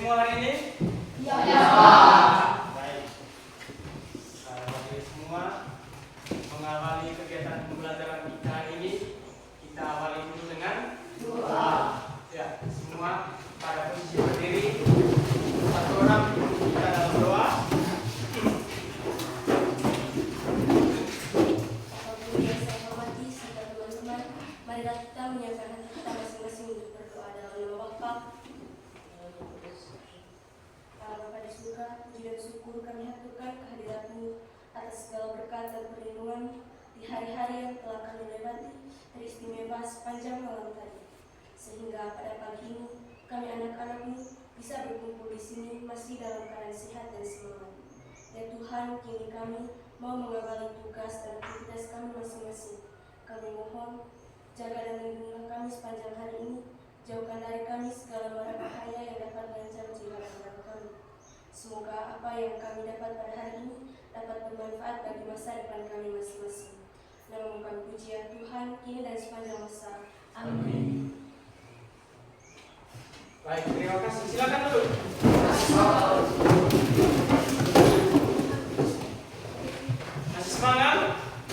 semua hari ini? Ya, Pak. Baik. Baik semua, mengawali kegiatan pembelajaran kita hari ini, kita awali dulu dengan doa. Ya, semua pada posisi berdiri. Satu orang kita dalam doa. Apapun yang saya hormati serta teman-teman, marilah kita menyiapkan hati kita masing-masing untuk berdoa dalam nama Bapa. Bapa di surga, puji dan syukur kami haturkan kehadirat-Mu atas segala berkat dan perlindungan di hari-hari yang telah kami lewati teristimewa sepanjang malam tadi. Sehingga pada pagi ini kami anak-anak-Mu bisa berkumpul di sini masih dalam keadaan sehat dan semangat. Ya Tuhan, kini kami mau mengawali tugas dan aktivitas kami masing-masing. Kami mohon jaga dan lindungilah kami sepanjang hari ini. Jauhkan dari kami segala mara bahaya yang dapat mengancam jiwa dan raga kami. Semoga apa yang kami dapat pada hari ini dapat bermanfaat bagi masa depan kami masing-masing. Nama kami puji ya Tuhan, kini dan sepanjang masa. Amin. Baik, terima kasih. Silakan dulu. Masih semangat?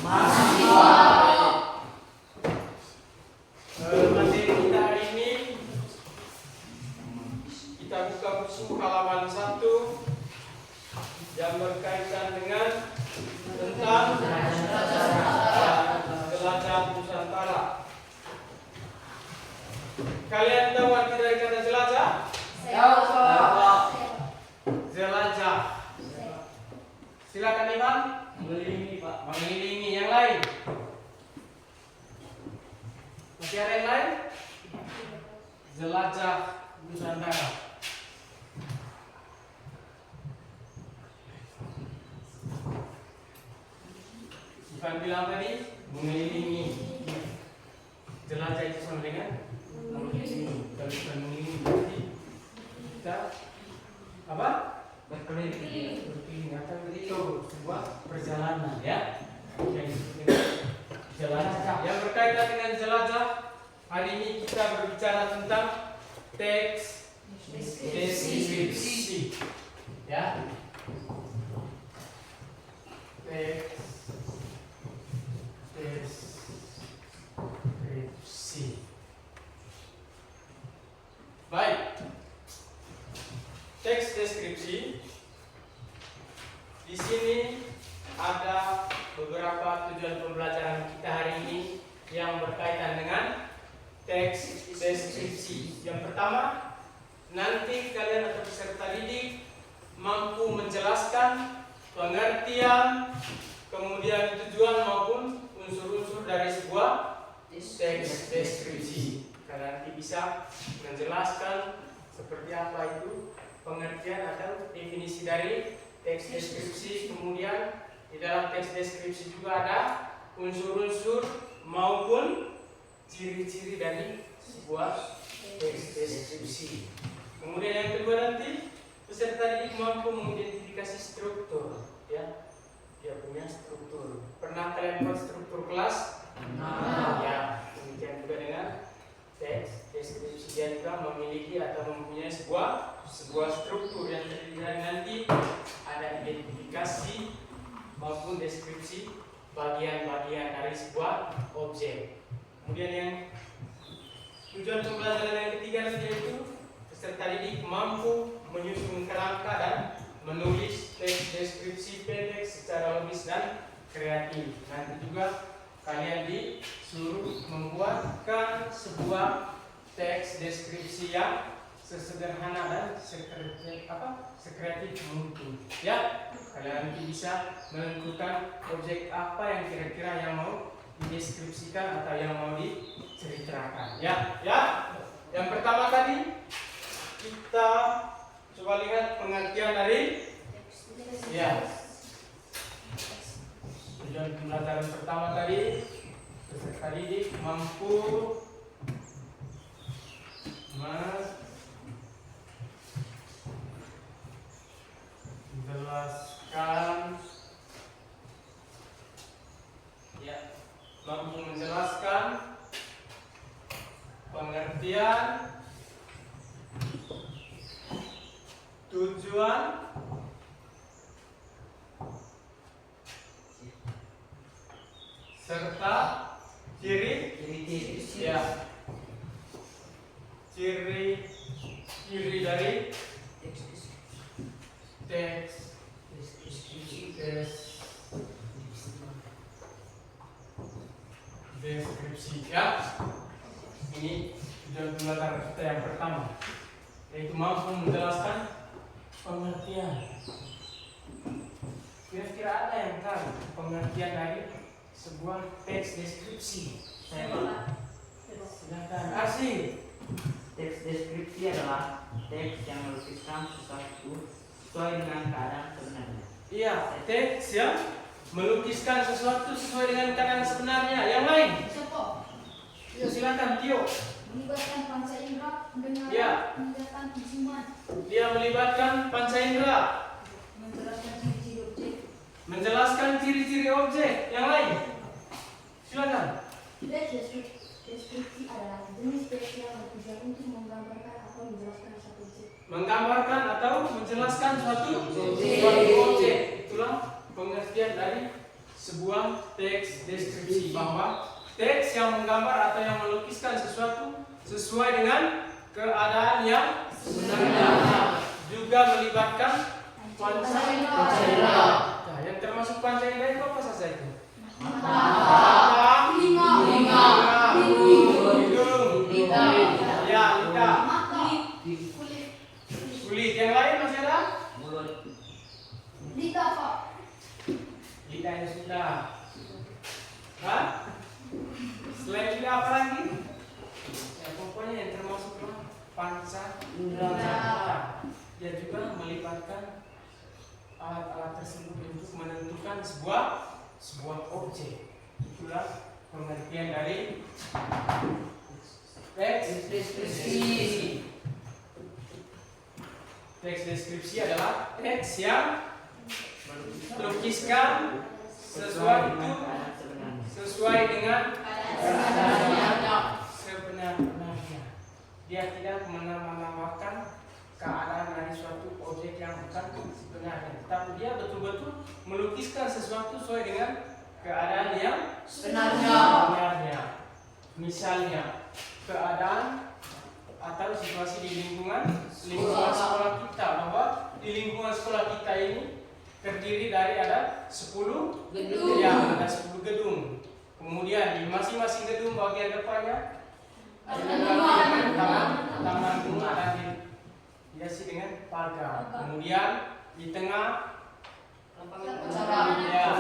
Masih. Materi kita hari ini kita buka buku halaman 1 yang berkaitan dengan tentang jelajah Nusantara. Kalian tahu arti dari kata jelajah? Jelajah. Silakan Iman. Mengelilingi Pak. Mengelilingi. Yang lain? Masih ada yang lain? Jelajah Nusantara. Ivan bilang tadi mengelilingi. Jelajah itu sama dengan mengelilingi. Kalau bukan mengelilingi berarti kita apa? Berkeliling. Atau itu sebuah perjalanan ya. Yang jelajah. Yang berkaitan dengan jelajah, hari ini kita berbicara tentang teks deskripsi. Ya. Teks deskripsi. Baik. Teks deskripsi. Di sini ada beberapa tujuan pembelajaran kita hari ini yang berkaitan dengan teks deskripsi. Yang pertama, nanti kalian atau peserta didik mampu menjelaskan pengertian, kemudian tujuan maupun unsur-unsur dari sebuah teks deskripsi. Kalian nanti bisa menjelaskan seperti apa itu pengertian atau definisi dari teks deskripsi. Kemudian di dalam teks deskripsi juga ada unsur-unsur maupun ciri-ciri dari sebuah teks deskripsi. Kemudian yang kedua nanti peserta didik mampu mengidentifikasi struktur, ya, dia punya struktur. Pernah kalian buat struktur kelas? Ya, demikian juga dengan teks deskripsi, dia juga memiliki atau mempunyai sebuah struktur yang terdiri dari nanti ada identifikasi maupun deskripsi bagian-bagian dari sebuah objek. Kemudian yang tujuan pembelajaran yang ketiga nanti yaitu peserta didik mampu menyusun kerangka dan menulis teks deskripsi pendek secara logis dan kreatif. Nanti juga kalian disuruh membuatkan sebuah teks deskripsi yang sesederhana dan sekreatif mungkin. Ya, kalian nanti bisa menentukan objek apa yang kira-kira yang mau dideskripsikan atau yang mau diceritakan. Ya. Yang pertama tadi kita coba lihat pengertian dari tujuan pembelajaran pertama tadi, peserta didik mampu menjelaskan pengertian tujuan serta ciri-ciri ya, ciri-ciri dari teks deskripsi ya. Ini tujuan pembelajaran kita yang pertama, yaitu mampu menjelaskan pengertian. Kira-kira ada yang tahu pengertian dari sebuah teks deskripsi? Saya Pak. Silakan. Asih. Teks deskripsi adalah teks yang melukiskan sesuatu sesuai dengan keadaan sebenarnya. Iya, teks yang melukiskan sesuatu sesuai dengan keadaan sebenarnya. Yang lain? Siapa? Ya, silakan Tio. Melibatkan panca indera, pendengaran, Ya. mendengarkan penciuman, Dia melibatkan panca indera, menjelaskan ciri-ciri objek. menjelaskan ciri-ciri objek. Yang lain? Silakan. Teks deskripsi adalah jenis teks yang bertujuan untuk menggambarkan atau menjelaskan satu objek. Menggambarkan atau menjelaskan suatu objek. Itulah pengertian dari sebuah teks deskripsi, bahwa teks yang menggambar atau yang melukiskan sesuatu sesuai dengan keadaan yang sebenarnya, juga melibatkan panca indera. Nah, yang termasuk panca indera itu apa saja itu? Mata, Telinga, hidung, ya, lidah, mata, kulit, kulit. Yang lain masih ada? Mulut, lidah, Pak. Lidahnya sudah. Hah? Selain lidah apa lagi? Ya, pokoknya yang termasuk panca indera. Dia juga melibatkan alat-alat tersebut untuk menentukan sebuah objek. Itulah pengertian dari teks deskripsi. Teks deskripsi adalah teks yang melukiskan sesuatu keadaan sebenarnya. sesuai dengan sebenarnya. Dia tidak menambahkan keadaan dari suatu objek yang bukan sebenarnya, tetapi dia betul-betul melukiskan sesuatu sesuai dengan keadaan yang sebenarnya. Misalnya keadaan atau situasi di lingkungan sekolah kita, bahwa di lingkungan sekolah kita ini terdiri dari ada 10 Gedung. ya, ada 10 gedung. Kemudian di masing-masing gedung bagian depannya taman bunga dan dihiasi dengan pagar. Kemudian di tengah ya,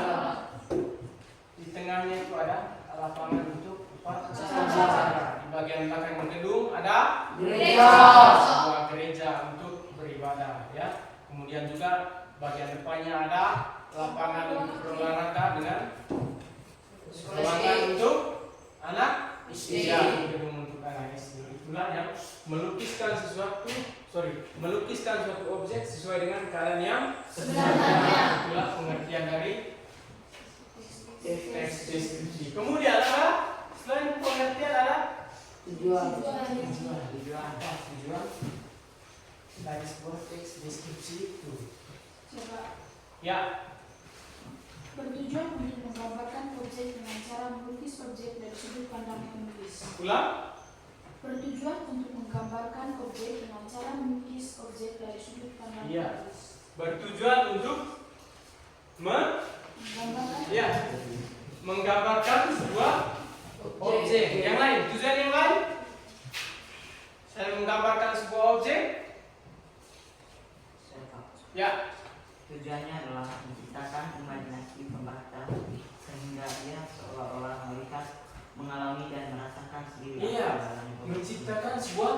di tengahnya itu ada lapangan untuk upacara. Di bagian belakang gedung ada sebuah gereja untuk beribadah ya. Kemudian juga bagian depannya ada lapangan untuk berolahraga dengan ruangan untuk anak SD. Gedung untuk anak SD. Itulah yang melukiskan suatu objek sesuai dengan keadaan yang sebenarnya. Itulah pengertian dari teks deskripsi. Kemudian apa? Selain pengertian ada Tujuan. tujuan dari sebuah teks deskripsi itu. Coba. Ya, Bertujuan untuk menggambarkan objek dengan cara melukis objek dari sudut pandang penulis. ulang. Bertujuan untuk menggambarkan objek dengan cara melukis objek dari sudut pandang Iya. penulis. Bertujuan untuk Menggambarkan menggambarkan sebuah objek. Yang lain, tujuan yang lain? Saya menggambarkan sebuah objek. Saya Pak. Ya, Tujuannya adalah menciptakan imajinasi pembaca sehingga dia seolah-olah melihat, mengalami dan merasakan sendiri. Iya. apa dalam objek. Menciptakan sebuah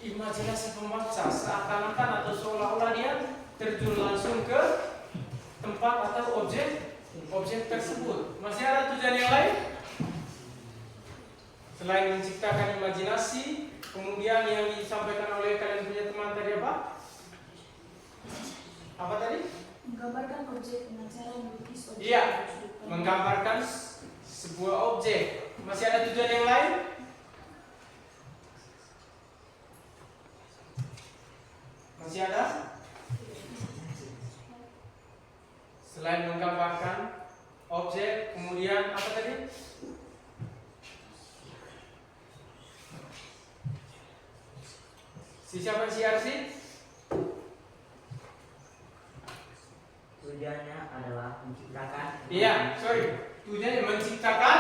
imajinasi pembaca seakan-akan atau seolah-olah dia terjun langsung ke tempat atau objek tersebut. Masih ada tujuan yang lain? Selain menciptakan imajinasi, kemudian yang disampaikan oleh kalian punya teman tadi apa? Apa tadi? menggambarkan objek dengan cara melukis objek Iya, dari sudut pandang. menggambarkan sebuah objek. Masih ada tujuan yang lain? Masih ada? Siapa si Arsi? Tujuannya adalah menciptakan Iya, sorry. Tujuannya menciptakan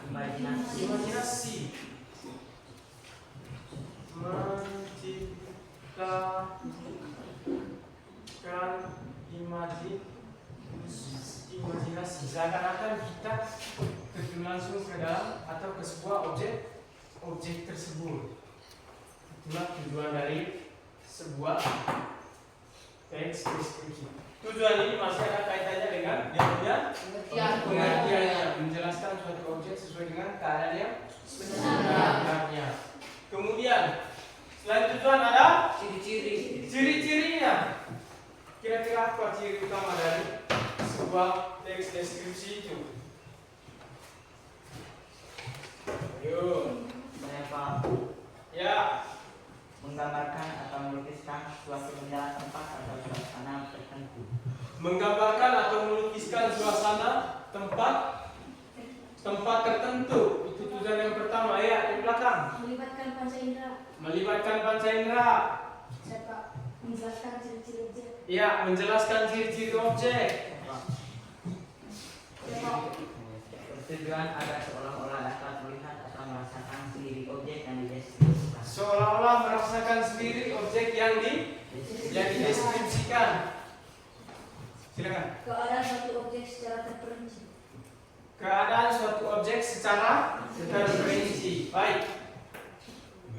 imajinasi imajinasi. Menciptakan imajinasi. Seakan-akan kita terjun langsung ke dalam atau ke sebuah objek tersebut. Itulah tujuan dari sebuah teks deskripsi. Tujuan ini masih ada kaitannya dengan dia punya pengertiannya, menjelaskan suatu objek sesuai dengan keadaan yang sebenarnya. Kemudian selain tujuan ada ciri-cirinya. Kira-kira apa ciri utama dari sebuah teks deskripsi itu? Ayo. Ya. menggambarkan atau melukiskan suatu benda, tempat atau suasana tertentu. Menggambarkan atau melukiskan suasana tempat tertentu. Itu tujuan yang pertama ya, di belakang. Melibatkan panca indera. Melibatkan panca indera. Siapa? Menjelaskan ciri-ciri objek. Ya, menjelaskan ciri-ciri objek. Tujuan agar seolah-olah dapat melihat atau merasakan sendiri objek yang dideskripsikan. Seolah-olah merasakan sendiri objek yang dideskripsikan. Silakan. Keadaan suatu objek secara terperinci. Keadaan suatu objek secara terperinci. Baik.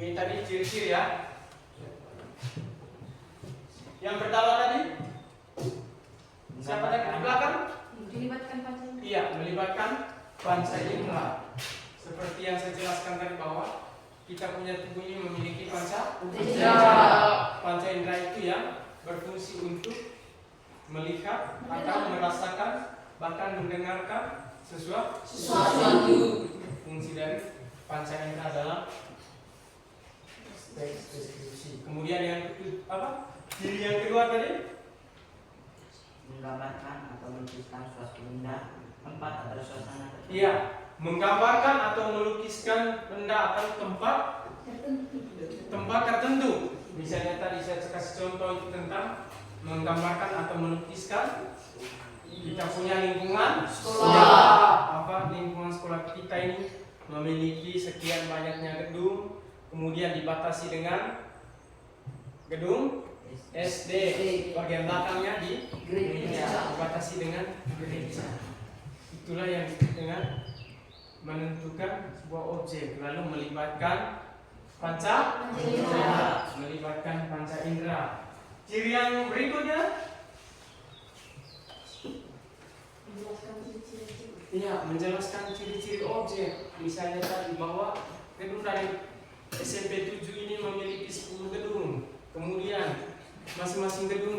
Ini tadi ciri-ciri ya. Yang pertama tadi, siapa tadi di belakang? Melibatkan panca indera. Iya, melibatkan panca indera. Seperti yang saya jelaskan tadi bahwa kita punya tubuh ini memiliki panca indera. Panca indera itu yang berfungsi untuk melihat atau merasakan bahkan mendengarkan sesuatu. Fungsi dari panca indera dalam teks deskripsi. Kemudian yang apa? Ciri yang kedua tadi Menggambarkan atau melukiskan suatu benda, tempat atau suasana tertentu. iya, menggambarkan atau melukiskan benda atau tempat tertentu. Misalnya tadi saya kasih contoh itu tentang menggambarkan atau melukiskan kita punya lingkungan sekolah. Apa lingkungan sekolah kita ini memiliki sekian banyaknya gedung, kemudian dibatasi dengan gedung SD, bagian belakangnya di gereja, dibatasi dengan gereja. Itulah yang disebut dengan menentukan sebuah objek, lalu melibatkan panca indera, melibatkan panca indera. Ciri yang berikutnya, Menjelaskan ciri-ciri objek. iya, menjelaskan ciri-ciri objek. Misalnya tadi bahwa gedung dari SMP 7 ini memiliki 10 gedung. Kemudian masing-masing gedung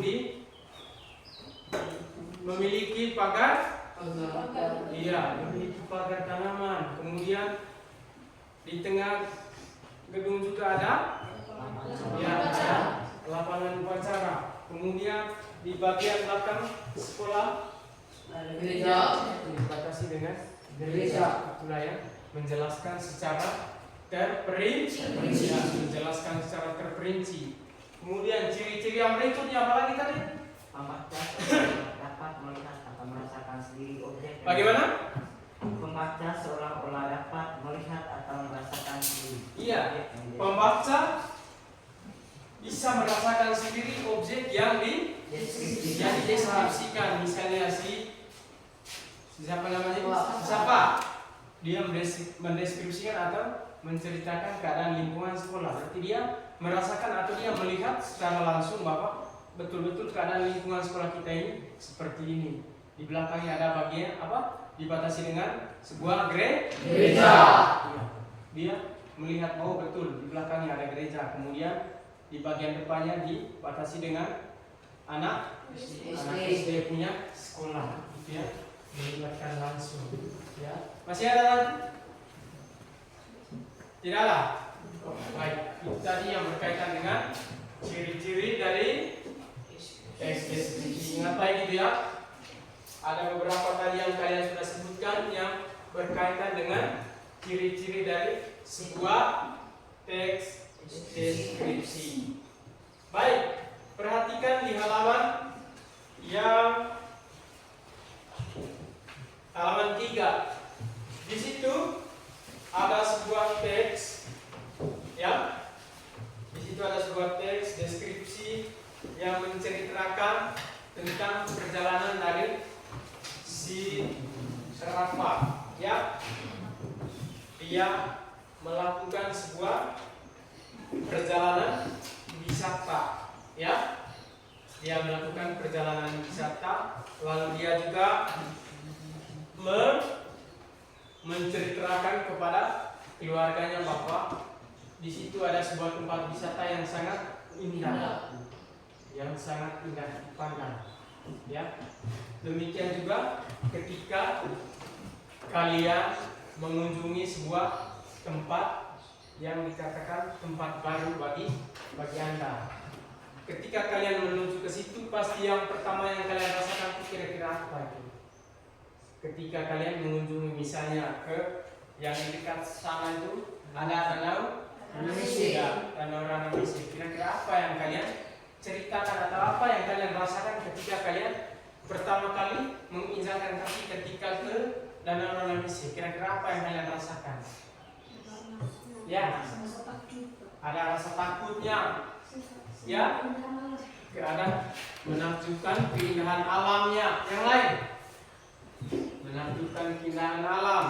memiliki pagar. Iya, memiliki pagar tanaman. Kemudian di tengah gedung juga ada lapangan upacara. Kemudian di bagian belakang sekolah gereja dibatasi dengan gereja. Itulah yang menjelaskan secara terperinci. Menjelaskan secara terperinci. Kemudian ciri-ciri yang berikutnya apa lagi tadi? Pembaca dapat melihat atau merasakan sendiri objek. Bagaimana? Pembaca seolah-olah dapat melihat atau merasakan sendiri. Iya, pembaca bisa merasakan sendiri objek yang dideskripsikan. Misalnya siapa namanya? Siapa? Dia mendeskripsikan atau menceritakan keadaan lingkungan sekolah. Berarti dia merasakan atau dia melihat secara langsung bahwa betul-betul keadaan lingkungan sekolah kita ini seperti ini. Di belakangnya ada bagian apa? Dibatasi dengan sebuah gereja. Dia melihat bahwa betul di belakangnya ada gereja. Kemudian di bagian depannya dibatasi dengan anak SD punya sekolah. Itu ya, melibatkan langsung. Ya, masih ada lagi? Tidaklah. Baik, itu tadi yang berkaitan dengan ciri-ciri dari teks deskripsi. Ingat lagi gitu ya. Ada beberapa tadi yang kalian sudah sebutkan yang berkaitan dengan ciri-ciri dari sebuah teks deskripsi. Baik, perhatikan di halaman yang halaman 3. Di situ ada sebuah teks, ya. Di situ ada sebuah teks deskripsi yang menceritakan tentang perjalanan dari si Rafa, ya. Dia melakukan sebuah perjalanan wisata, ya. Dia melakukan perjalanan wisata, lalu dia juga menceritakan kepada keluarganya bahwa di situ ada sebuah tempat wisata yang sangat indah, yang sangat indah dipandang, ya. Demikian juga ketika kalian mengunjungi sebuah tempat yang dikatakan tempat baru bagi Anda. Ketika kalian menuju ke situ, pasti yang pertama yang kalian rasakan itu kira-kira apa itu? Ketika kalian mengunjungi misalnya ke yang di dekat sana itu ada danau Ranamisi, danau Ranamisi. Kira-kira apa yang kalian ceritakan atau apa yang kalian rasakan ketika kalian pertama kali menginjakkan kaki ketika ke danau Ranamisi? Kira-kira apa yang kalian rasakan? Ya, ada rasa takutnya, ya, ada menakjubkan keindahan alamnya. Yang lain, menakjubkan keindahan alam.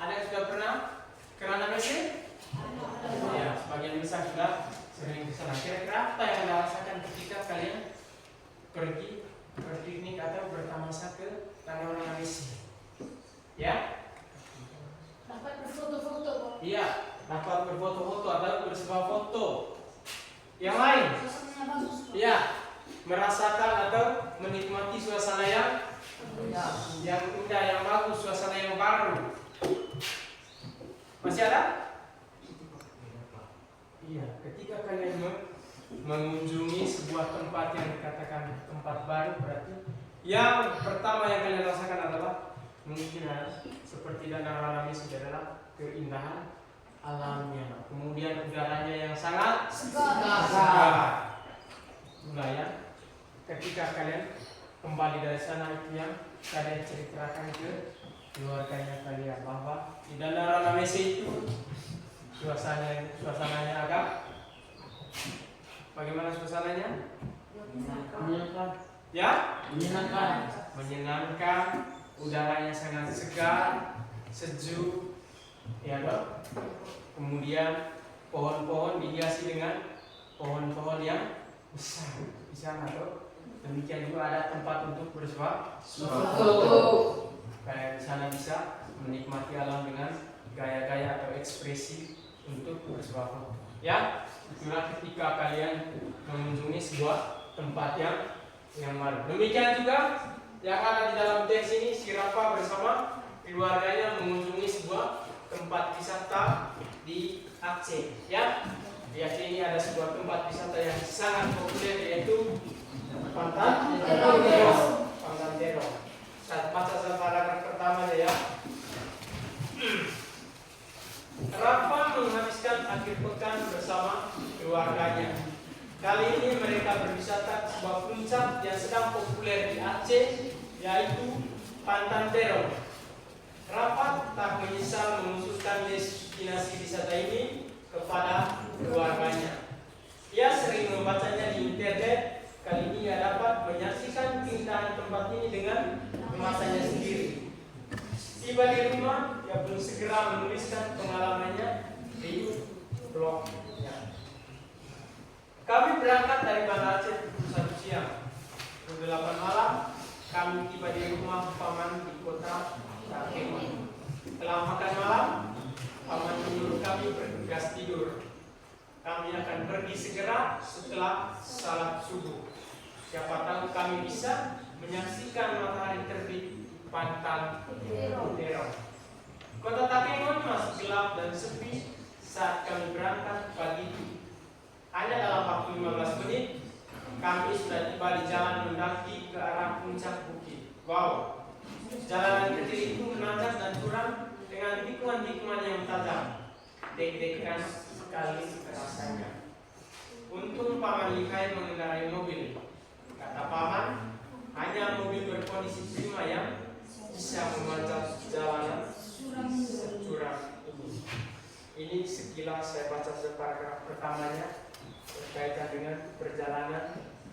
Ada yang sudah pernah ke Ranamisi? Ya, sebagian besar sudah sering ke sana. Kira-kira apa yang Anda rasakan ketika kalian pergi berpiknik atau bertamasya ke danau Ranamisi? Ya? Dapat berfoto-foto. Iya, dapat berfoto-foto atau bersuah foto. Yang lain? Suasananya bagus. Iya, merasakan atau menikmati suasana yang indah, yang bagus, suasana yang baru. Masih ada? Iya, ketika kalian mengunjungi sebuah tempat yang dikatakan tempat baru, berarti yang pertama yang kalian rasakan adalah mungkin seperti danau Ranamisi adalah keindahan alamnya, kemudian udaranya yang sangat segar. Ya, ketika kalian kembali dari sana itu yang kalian ceritakan ke keluarganya kalian bahwa di danau Ranamisi itu suasananya agak bagaimana suasananya? Menyenangkan. Ya? Menyenangkan, udaranya sangat segar, sejuk, ya dok. Kemudian pohon-pohon dihiasi dengan pohon-pohon yang besar di sana dok. Demikian juga ada tempat untuk bersuah foto. Kayak di sana bisa menikmati alam dengan gaya-gaya atau ekspresi untuk bersuah foto. Ya, itulah ketika kalian mengunjungi sebuah tempat yang baru. Demikian juga yang ada di dalam teks ini, si Rafa bersama keluarganya mengunjungi sebuah tempat wisata di Aceh. Ya, di Aceh ini ada sebuah tempat wisata yang sangat populer, yaitu Pantan Terong. Saat baca paragraf pertama ya. Rafa menghabiskan akhir pekan bersama keluarganya. Kali ini mereka berwisata ke sebuah puncak yang sedang populer di Aceh, yaitu Pantan Terong. Rafa tak menyesal mengusulkan destinasi wisata ini kepada keluarganya. Ia sering membacanya di internet. Kali ini ia dapat menyaksikan keindahan tempat ini dengan matanya sendiri. Tiba di rumah, ia pun segera menuliskan pengalamannya di blognya. Kami berangkat dari Banda Aceh pukul 1 siang. Pukul 8 malam, kami tiba di rumah paman di kota Takengon. Setelah makan malam, paman menyuruh kami bergegas tidur. Kami akan pergi segera setelah salat subuh. Siapa tahu kami bisa menyaksikan matahari terbit di Pantan Terong. Kota Takengon masih gelap dan sepi saat kami berangkat pagi itu. Hanya dalam waktu 15 menit, kami sudah tiba di jalan mendaki ke arah puncak bukit. Wow, jalanan kecil itu menanjak dan curam dengan tikungan-tikungan yang tajam. Dek-dekan kali rasanya. Untung paman Likai mengendarai mobil. Kata paman, hanya mobil berkondisi prima yang bisa memanjat jalanan curam ini. Ini sekilas saya baca paragraf pertamanya berkaitan dengan perjalanan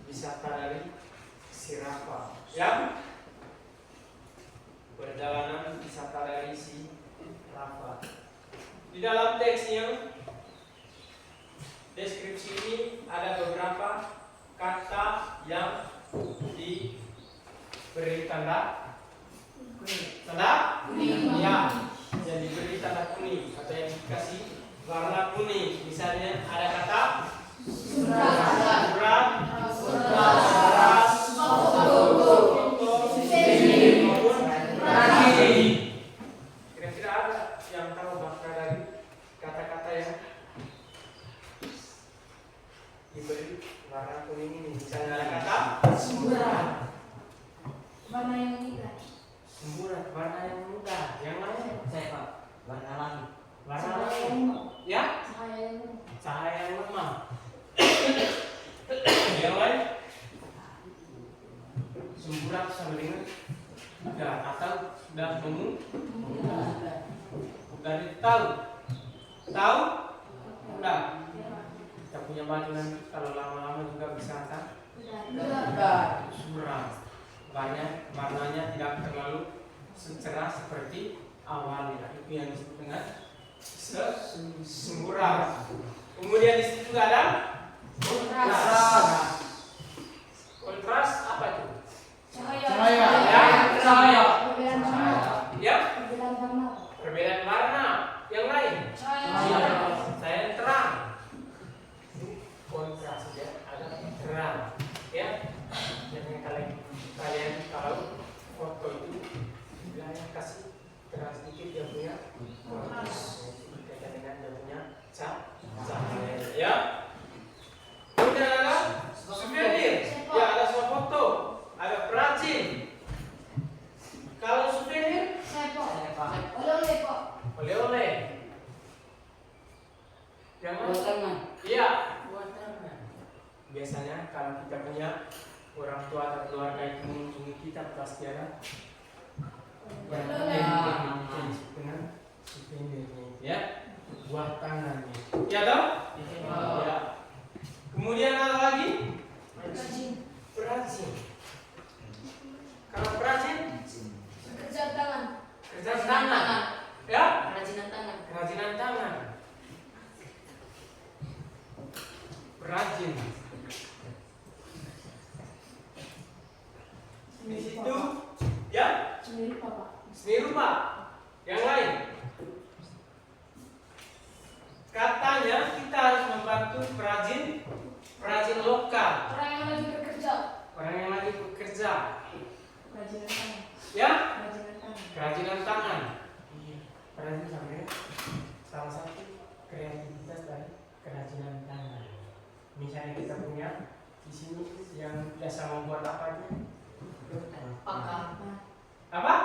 wisata dari si Rafa. Ya, perjalanan wisata dari si Rafa. Di dalam teks yang deskripsi ini ada beberapa kata yang diberi tanda kuning. Ya, yang diberi tanda kuning atau yang dikasih warna kuning. Misalnya ada kata surat, kira-kira ada yang tahu makna dari kata-kata yang diberi warna kuning ini? Misalnya ada kata semburat, Warna yang merah. semburat, warna yang muda. Yang lain? Saya Pak, warna langit. Warna Cahaya lain? yang lemah. Ya, Cahaya yang lemah. cahaya yang lemah. Yang lain? Semburat sama dengan muda atau sudah dari tahu udah kita punya baju nanti kalau lama-lama juga bisa kan suram, banyak warnanya tidak terlalu cerah seperti awalnya. Itu yang disebut dengan semburat. Kemudian di situ juga ada kontras. Kontras apa itu? Cahaya. Cahaya. Perbedaan warna. Ya, Perbedaan warna. perbedaan warna. Yang lain? Cahaya. Saya terang. Kontras ya, ada terang. Ya, jadi kalian kalau foto itu bilangnya kasih terang sedikit dia punya kontras. Berkaitan dengan dia punya cahaya. Ya. Kemudian ada souvenir. Ya, ada foto. Ada perajin. Kalau souvenir oleh-oleh. Yang mana? Iya, buat tangan. Biasanya kalau kita punya orang tua atau keluarga yang mengunjungi kita pasti ada yang disebut dengan souvenir, ya, buah tangan. Ya toh? Ya. Kemudian ada lagi? Perajin. Kalau perajin, Pekerjaan tangan. kerja tangan. Ya? Kerajinan tangan. Perajin. Di situ, ya, Sendiri Pak. seni rupa. Yang lain, katanya kita harus membantu perajin lokal, Orang yang lagi bekerja. orang yang lagi bekerja. Kerajinan tangan. Ya, Kerajinan tangan. kerajinan tangan. Perajin sampai salah satu kreativitas dari kerajinan tangan. Misalnya kita punya di sini yang biasa membuat apa aja? Apa?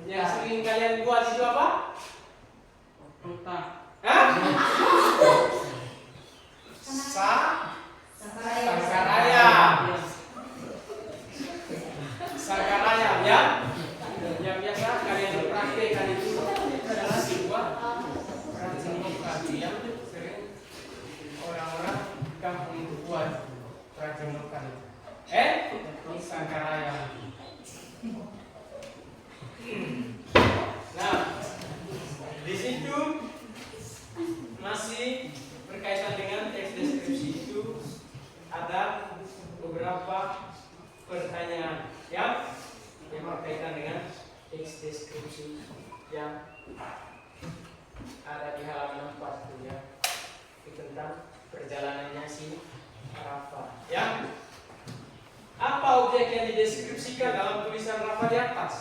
Yang sering kalian buat itu apa? Hah? Sangkaraya. Sangkaraya, ya. Yang biasa kalian praktekkan itu adalah sebuah perajin lokal yang sering orang-orang di kampung itu buat perajin lokal. Sangkaraya. Nah, di situ masih berkaitan dengan teks deskripsi itu ada beberapa pertanyaan yang berkaitan dengan teks deskripsi yang ada di halaman 4 itu ya, tentang perjalanannya si Rafa. Ya, apa objek yang dideskripsikan dalam tulisan Rafa di atas?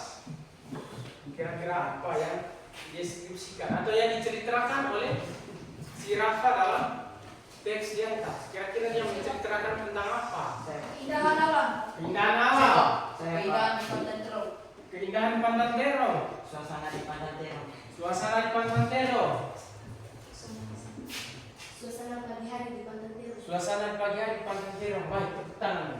Kira-kira apa yang dideskripsikan atau yang diceritakan oleh si Rafa dalam teks di atas? Kira-kira dia menceritakan tentang apa? Keindahan alam. Keindahan alam. Saya Pak, Keindahan Pantan Terong. Suasana di Pantan Terong. Suasana di Pantan Terong. Suasana pagi hari di Pantai Terong. Suasana pagi hari di Pantan Terong. Baik, tepuk tangan.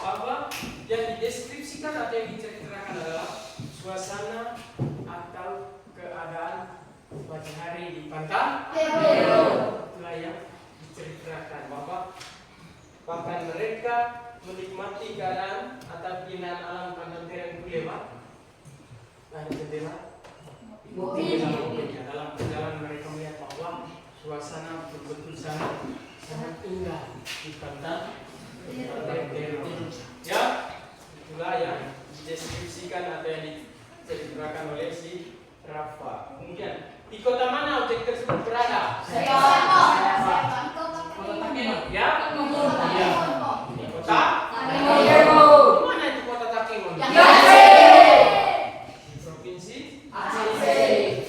Bahwa yang dideskripsikan atau yang diceritakan adalah suasana atau keadaan pagi hari di Pantan Terong. Itulah yang diceritakan bahwa bahkan mereka menikmati keadaan atau keindahan alam Pantan Terong itu lewat jendela. Dalam perjalanan mereka melihat bahwa suasana betul-betul sangat indah di Pantan Terong. Ya, itulah yang dideskripsikan atau yang diceritakan oleh si Rafa. Kemudian di kota mana objek tersebut berada? Kota Takengon. Ya? Iya. Di kota Takengon. Di mana itu kota Takengon? Di provinsi Aceh.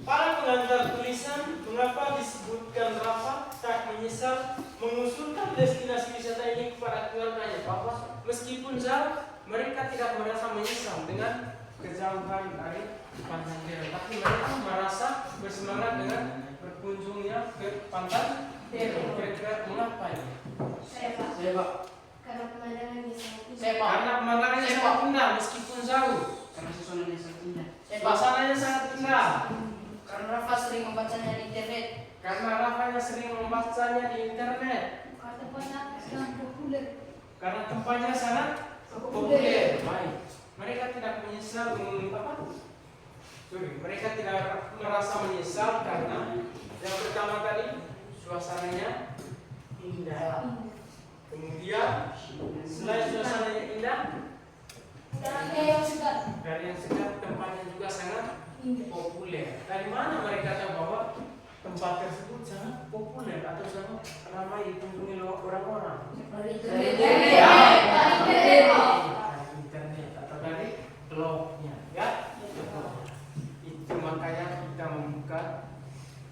Para pengantar tulisan, mengapa disebutkan Rafa tak menyesal mengusulkan destinasi wisata ini kepada keluarganya? Bahwa meskipun jauh, mereka tidak merasa menyesal dengan kejauhan dari Pantan Terong, tapi mereka merasa bersemangat dengan berkunjungnya ke Pantan Terong. Kira-kira mengapa ini? Karena pemandangannya sangat indah. Karena pemandangannya sangat indah meskipun jauh. Karena suasananya sangat indah. Suasananya sangat indah. Karena Rafa sering membacanya di internet. Karena Rafanya sering membacanya di internet. Karena tempatnya sangat populer. Karena tempatnya sangat populer. Baik. Mereka tidak menyesal mereka tidak merasa menyesal karena yang pertama tadi suasananya indah. Kemudian selain suasananya indah, Udaranya yang segar. dari yang segar tempatnya juga sangat populer. Dari mana mereka tahu bahwa tempat tersebut sangat populer atau sangat ramai dikunjungi orang-orang? Dari Internet atau dari blognya, ya. Itu makanya kita membuka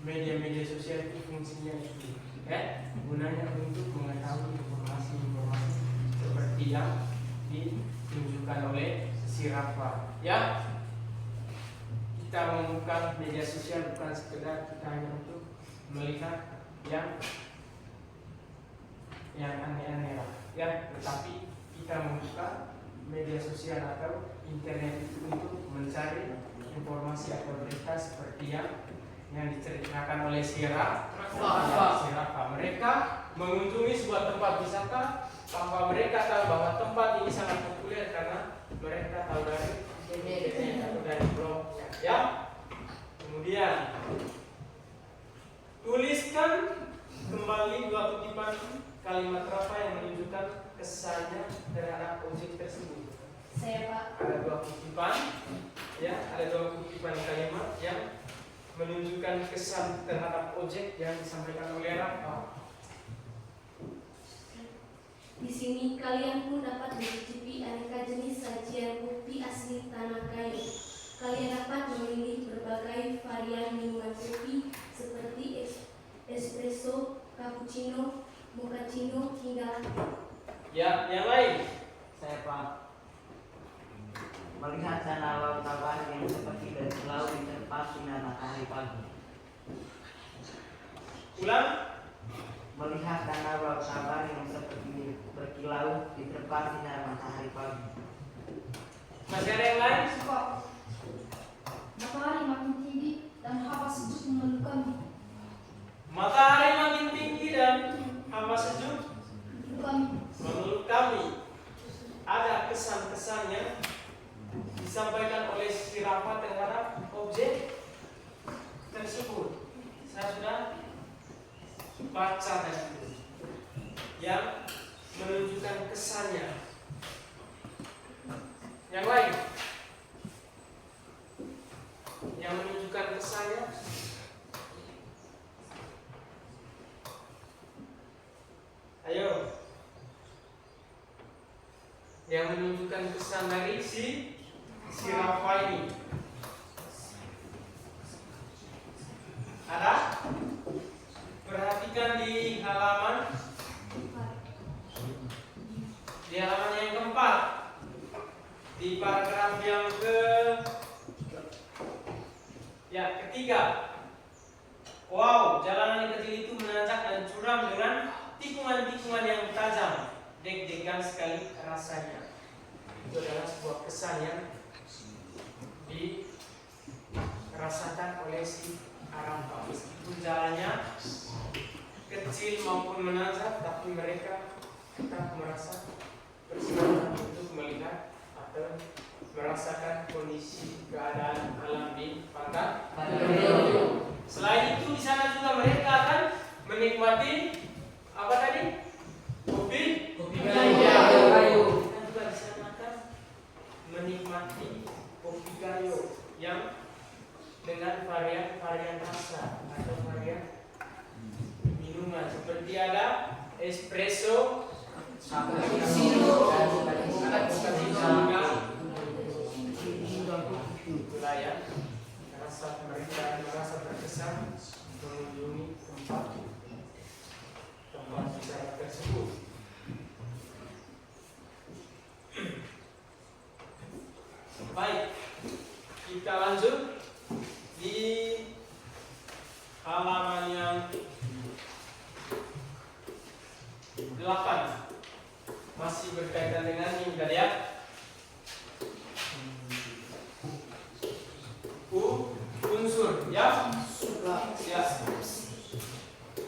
media-media sosial itu fungsinya itu, ya, gunanya untuk mengetahui informasi-informasi seperti yang ditunjukkan oleh si Rafa, ya. Kita membuka media sosial bukan sekedar kita hanya untuk melihat yang aneh-aneh lah, ya, tetapi kita membuka media sosial atau internet itu untuk mencari informasi atau berita seperti yang diceritakan oleh si Rafa. Mereka mengunjungi sebuah tempat wisata tanpa mereka tahu bahwa tempat ini sangat populer karena mereka tahu dari internet atau dari blognya, ya. Kemudian tuliskan kembali dua kutipan kalimat Rafa yang menunjukkan kesannya terhadap objek tersebut. Saya Pak. Ada dua kutipan, ya, ada dua kutipan kalimat yang menunjukkan kesan terhadap objek yang disampaikan oleh Rafa. Di sini kalian pun dapat mencicipi aneka jenis sajian kopi asli tanah kayu. Kalian dapat memilih berbagai varian minuman kopi seperti espresso, cappuccino, mochaccino hingga latte. Ya, yang lain. Saya Pak melihat tanah laut tabah yang seperti dari laut diterpa sinar matahari pagi. Ulang. Melihat tanah laut tabah yang seperti berkilau diterpa sinar matahari pagi. Masih ada yang lain? Matahari makin tinggi dan hawa sejuk memeluk kami. Matahari makin tinggi dan hawa sejuk Kami menurut kami. Ada kesan-kesan yang disampaikan oleh si Rafa terhadap objek tersebut. Saya sudah baca tadi yang menunjukkan kesannya. Yang lain yang menunjukkan kesannya. Ayo, yang menunjukkan kesan dari si Rafa ini. Ada? Perhatikan di halaman di halaman yang keempat, di paragraf yang ketiga. Wow, jalanan yang kecil itu menanjak dan curam dengan tikungan-tikungan yang tajam. Deg-degan sekali rasanya. Itu adalah sebuah kesan yang dirasakan oleh si Arampa. Meskipun jalannya kecil maupun menanjak, tapi mereka tetap merasa bersemangat untuk melihat atau merasakan kondisi keadaan alam di pantai. Selain itu di sana juga mereka akan menikmati apa tadi? Kopi gayo. Kita juga di sana akan menikmati kopi gayo yang dengan varian rasa atau varian minuman seperti ada espresso, cappuccino, itulah ya. Mereka merasa terkesan mengunjungi tempat wisata tersebut. Baik, kita lanjut di halaman yang 8, masih berkaitan dengan ini tadi ya. Unsur ya,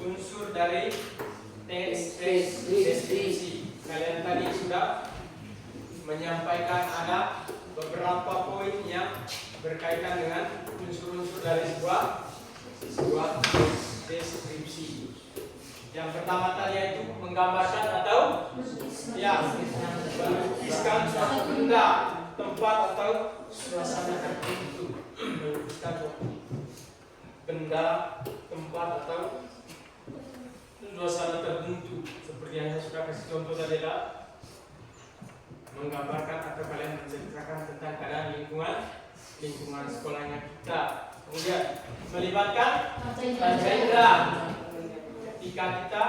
unsur dari teks deskripsi. Kalian tadi sudah menyampaikan ada beberapa poin yang berkaitan dengan unsur-unsur dari sebuah deskripsi. Yang pertama tadi yaitu menggambarkan atau melukiskan suatu benda, tempat atau suasana tertentu. Melukiskan suatu benda, tempat atau suasana tertentu. Seperti yang saya sudah kasih contoh tadi adalah menggambarkan atau kalian menceritakan tentang keadaan lingkungan sekolahnya kita. Kemudian melibatkan panca indera. Ketika kita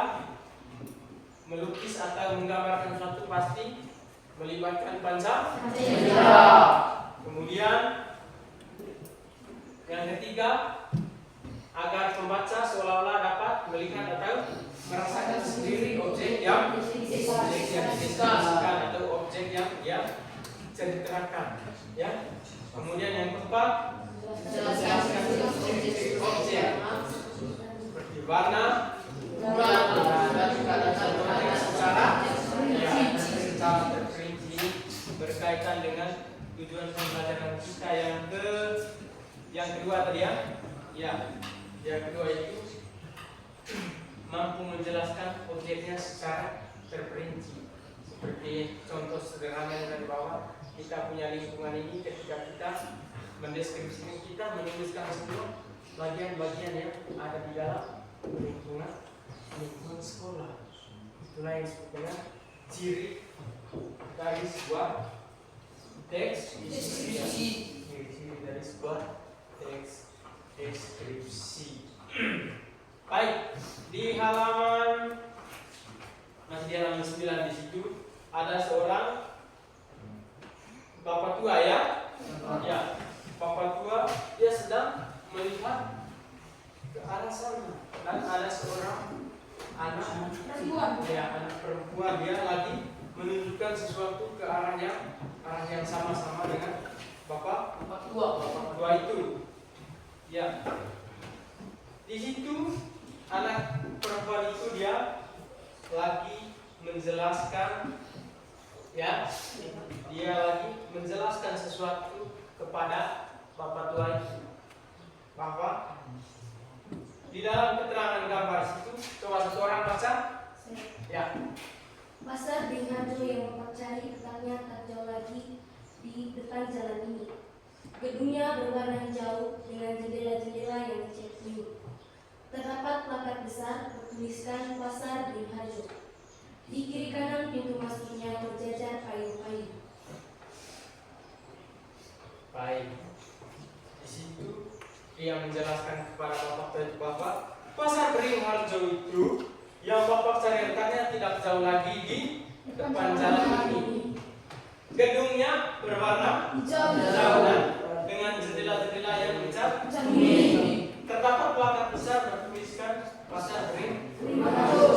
melukis atau menggambarkan sesuatu pasti melibatkan panca indera. Kemudian yang ketiga, agar pembaca seolah-olah dapat melihat atau merasakan sendiri objek yang dideskripsikan atau objek yang ceritakan. Ya. Kemudian yang keempat, menjelaskan objek seperti warna, dan secara terperinci berkaitan dengan tujuan pembelajaran kita yang kedua tadi ya. Yang kedua itu mampu menjelaskan objeknya secara terperinci. Seperti contoh sederhana yang di bawah, kita punya lingkungan ini, ketika kita mendeskripsikan, kita menuliskan semua bagian-bagian yang ada di dalam lingkungan sekolah. Itulah yang disebutnya ciri dari sebuah teks deskripsi. Ciri dari sebuah teks deskripsi. Baik, di halaman masih di halaman 9 di situ ada seorang bapak tua ya. Bapak tua dia sedang melihat ke arah sana dan ada seorang anak perempuan dia lagi menunjukkan sesuatu ke arah yang sama-sama dengan bapak tua itu. Ya. Di situ anak perempuan itu dia lagi menjelaskan dia lagi menjelaskan sesuatu kepada bapak tua itu. Bahwa di dalam keterangan gambar situ, coba satu orang baca. Ya. Pasar Beringharjo yang Bapak cari letaknya tak jauh lagi di depan jalan ini. Gedungnya berwarna hijau dengan jendela-jendela yang dicat biru. Terdapat plakat besar bertuliskan Pasar Beringharjo. Di kiri kanan pintu masuknya berjajar payung-payung. Baik. Di situ dia menjelaskan kepada bapak Pasar Beringharjo itu yang bapak cari letaknya tidak jauh lagi di depan jalan ini. Gedungnya berwarna hijau, dan dengan jendela-jendela yang mencat kuning. Terdapat plakat besar bertuliskan pasar Beringharjo.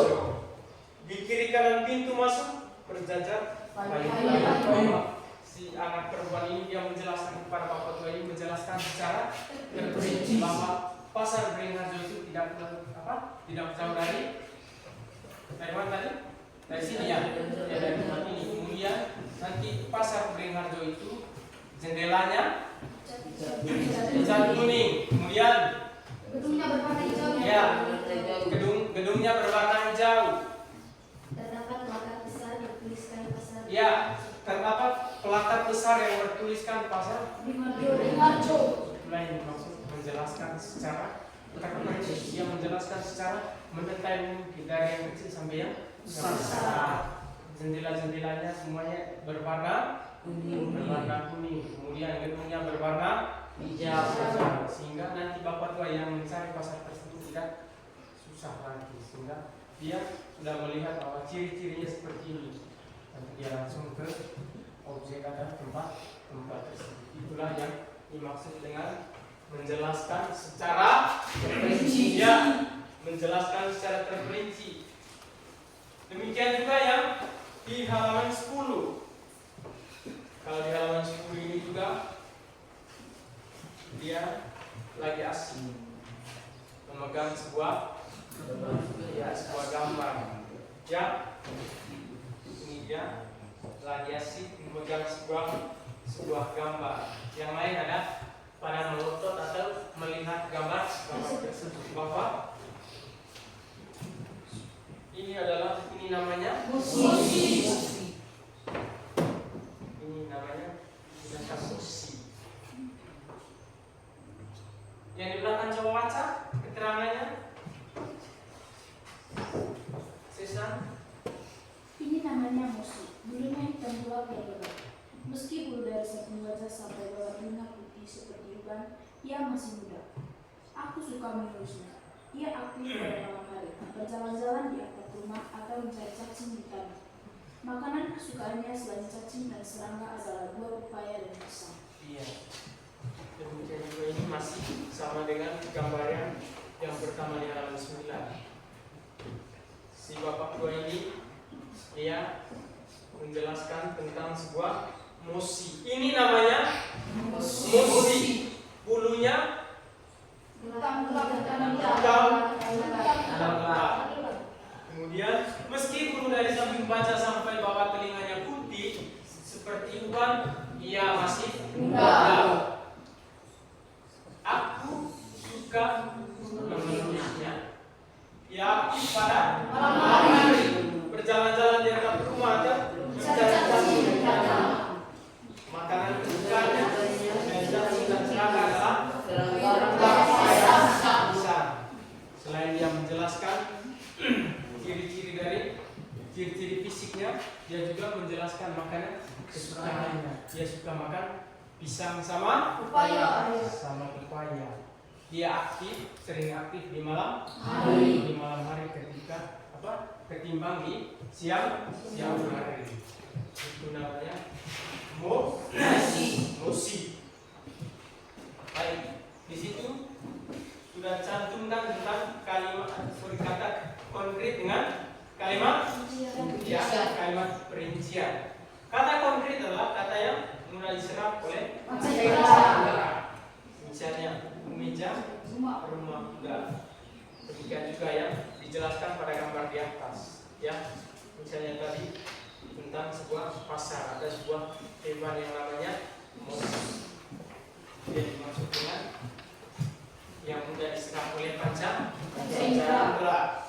Di kiri kanan pintu masuk berjajar bayi. Si anak perempuan ini dia menjelaskan kepada bapak tua ini, menjelaskan secara terperinci bahwa pasar Beringharjo itu tidak jauh dari mana tadi? Dari sini ya, dari tempat ini. Kemudian nanti pasar Beringharjo itu jendelanya cat kuning. Kemudian gedungnya berwarna hijau. ya, gedungnya berwarna hijau. Terdapat plakat besar bertuliskan pasar. Ya, terdapat plakat besar yang bertuliskan pasar. Beringharjo. Itulah yang dimaksud menjelaskan secara terperinci. Dia menjelaskan secara mendetail dari yang kecil sampai yang besar. Jendela-jendelanya semuanya berwarna kuning. Kemudian gedungnya berwarna hijau. Sehingga nanti bapak tua yang mencari pasar tersebut tidak susah lagi. Sehingga dia sudah melihat bahwa ciri-cirinya seperti ini. Nanti dia langsung ke objek atau tempat tersebut. Itulah yang dimaksud dengan menjelaskan secara terperinci. Ya, menjelaskan secara terperinci. Demikian juga yang di halaman 10. Kalau di halaman 10 ini juga dia lagi asing memegang sebuah gambar. Ya, ini dia lagi asik memegang sebuah gambar. Yang lain ada pada melotot atau melihat gambar tersebut. Bahwa ini namanya musi. Ini namanya musi. Yang di belakang coba baca keterangannya. Sisa. Ini namanya musi. Bulunya hitam gelap dan lebat. Meski bulu dari samping wajah sampai bawah telinga putih seperti uban, ia masih muda. Aku suka mengurusnya. Ia aktif pada malam hari, berjalan-jalan di atap rumah atau mencari cacing di tanah. Makanan kesukaannya selain cacing dan serangga adalah buah pepaya dan pisang. Iya. Demikian juga ini masih sama dengan gambar yang pertama di halaman 9. Si bapak tua ini dia menjelaskan tentang sebuah musi. Ini namanya musi. Bulunya Hitam gelap dan kemudian meski bulu dari samping baca sampai bawah telinganya putih seperti uban, ia masih muda. Aku suka memeluknya. Ia aktif pada malam hari, berjalan-jalan di atap rumah atau mencari cacing di tanah. Makanan kesukaannya dan cacing dan serangga adalah besar. Selain dia menjelaskan ciri-ciri fisiknya, dia juga menjelaskan makanan kesukaannya. Dia suka makan pisang sama pepaya. Dia sering aktif di malam hari ketika ketimbang di siang hari. Itu namanya musi. Baik, di situ sudah cantumkan tentang kalimat kata konkret dengan kalimat perincian. Kata konkret adalah kata yang mudah diserap oleh indera. Misalnya meja, rumah kuda. Demikian juga yang dijelaskan pada gambar di atas. Ya, misalnya tadi tentang sebuah pasar, ada sebuah hewan yang namanya musi. Dia dimaksud dengan yang mudah diserap oleh panca indera.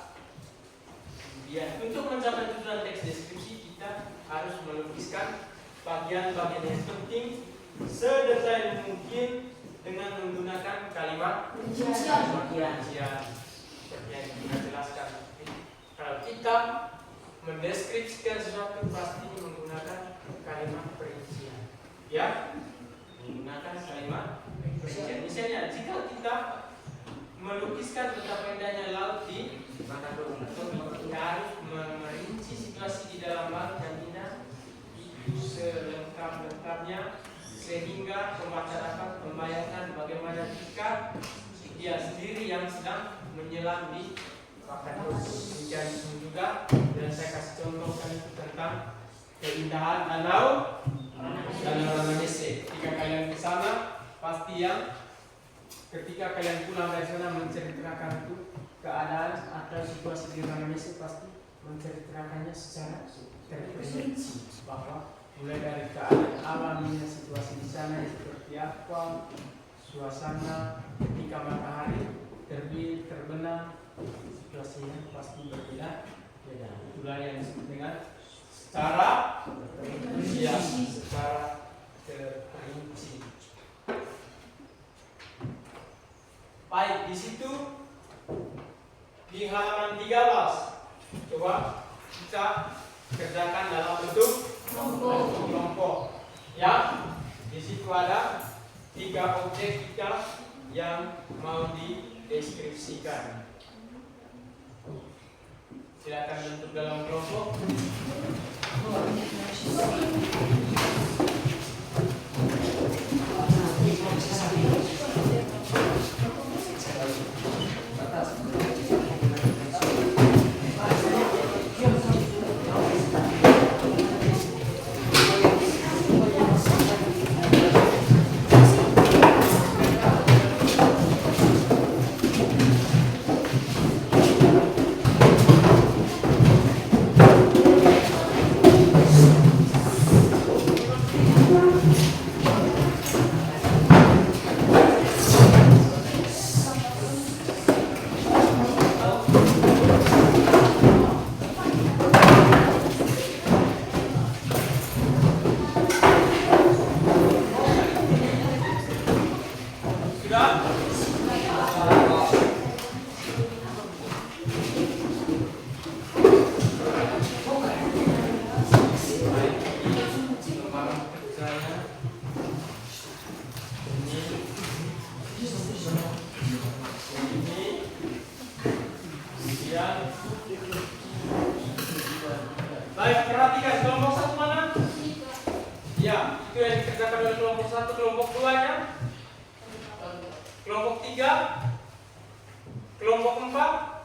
Kemudian untuk mencapai tujuan teks deskripsi kita harus melukiskan bagian-bagian yang penting sedetail mungkin dengan menggunakan kalimat perincian seperti yang kita jelaskan. Kalau kita mendeskripsikan sesuatu pasti menggunakan kalimat perincian. Ya, menggunakan kalimat perincian. Misalnya jika kita melukiskan betapa indahnya laut di Bakahuni, kita harus merinci situasi di dalam laut dan selengkap-lengkapnya sehingga pembaca dapat membayangkan bagaimana jika dia sendiri yang sedang menyelam di mencari juga. Dan saya kasih contoh kan itu tentang keindahan danau Ranamese. Ketika kalian ke sana, pasti yang ketika kalian pulang dari sana menceritakan itu keadaan atau situasi di Ranamese, pasti menceritakannya secara terperinci bahwa mulai dari keadaan alamnya, situasi di sana seperti apa, suasana ketika matahari terbit terbenam, situasinya pasti berbeda. Itulah yang disebut dengan secara terperinci. Baik, di situ di halaman 13 coba kita kerjakan dalam bentuk kelompok. Ya, di situ ada 3 objek kita yang mau dideskripsikan. Silakan bentuk dalam kelompok. Baik, perhatikan kelompok 1 mana? Ya, itu yang dikerjakan oleh kelompok 1. Kelompok 2-nya? Kelompok 3? Kelompok 4?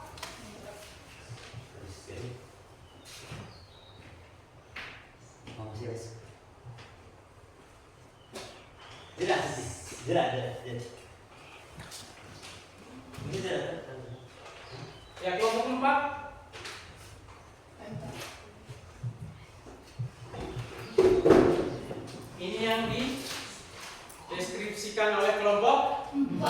Ya, kelompok 4? Ini yang dideskripsikan oleh kelompok 4.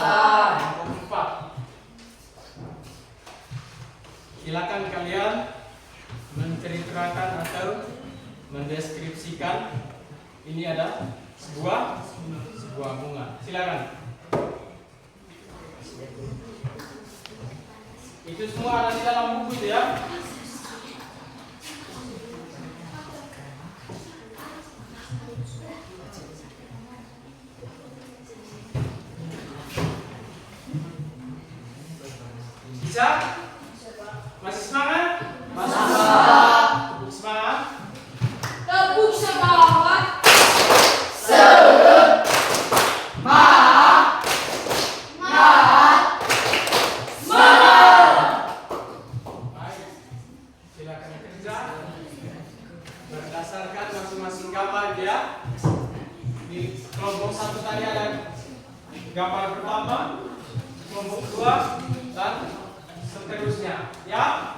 Silakan kalian menceritakan atau mendeskripsikan. Ini ada sebuah bunga. Silakan. Itu semua ada di dalam buku itu ya. Bisa? Masih semangat? Semangat? Tepuk semangat. Baik. Silakan kerja berdasarkan masing-masing gambar dia. Di kelompok 1 tadi ada gambar pertama, kelompok 2 dan seterusnya. Ya.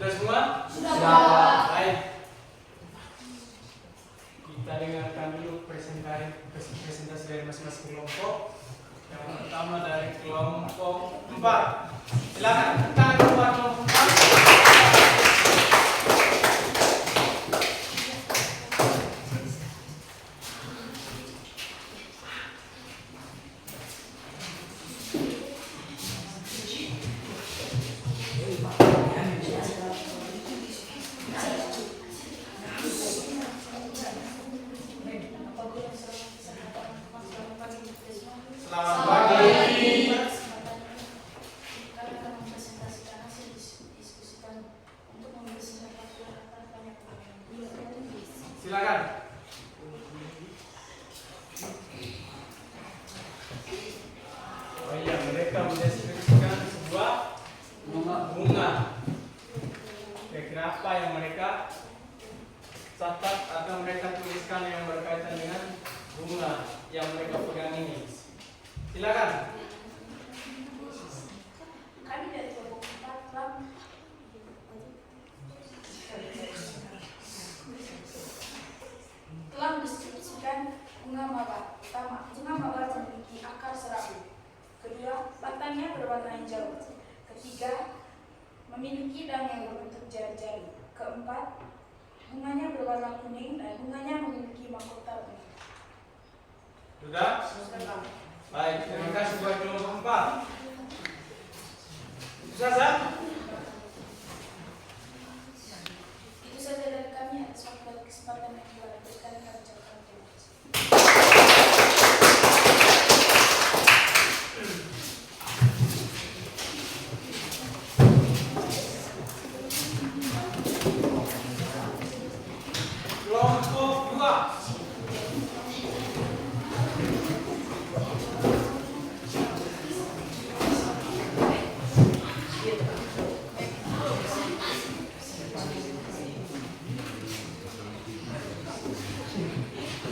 Sudah semua? Sudah. Baik. Kita dengarkan dulu presentasi dari masing-masing kelompok. Yang pertama dari kelompok 4. Silakan tangan keluar kelompok 4. Selamat pagi. Kami akan mempresentasikan hasil diskusikan untuk membersihkan faktor atas banyak pertanyaan. Silakan. Oh iya, mereka mendeskripsikan sebuah bunga. Kira-kira apa yang mereka catat atau mereka tuliskan yang berkaitan dengan bunga yang mereka pegang ini? Silakan. Kami dari kelompok 4 telah mendeskripsikan bunga mawar. Pertama, bunga mawar memiliki akar serabu. Kedua, batangnya berwarna hijau. Ketiga, memiliki daun yang berbentuk jari-jari. Keempat, bunganya berwarna kuning dan bunganya memiliki mahkota kuning. Sudah? Baik, terima kasih buat kelompok 4. Ustazah? Itu saja dari kami. Atas waktu dan kesempatan yang telah diberikan, kami ucapkan terima kasih. Kelompok 2.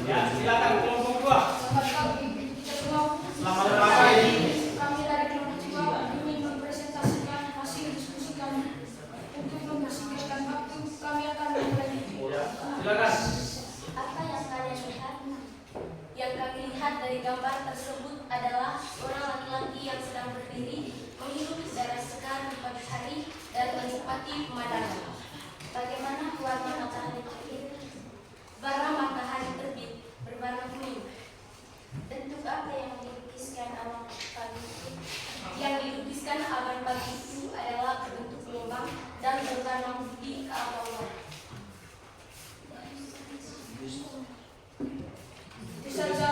Ya, silakan kelompok 2. Selamat pagi. Kita semua. Selamat pagi. Kami dari kelompok 3 ingin mempresentasikan hasil diskusi kami. Untuk membersihkan waktu, kami akan memulai. Ya, silakan. Apa yang kalian lihat? Yang kami lihat dari gambar tersebut adalah seorang laki-laki yang sedang berdiri menghirup udara segar di pagi hari dan menikmati pemandangan. Bagaimana warna matahari terbit? Bara matahari terbit berwarna kuning. Bentuk apa yang dilukiskan awan pagi itu? Yang dilukiskan awan pagi itu adalah berbentuk gelombang dan berwarna putih keabawan. Itu saja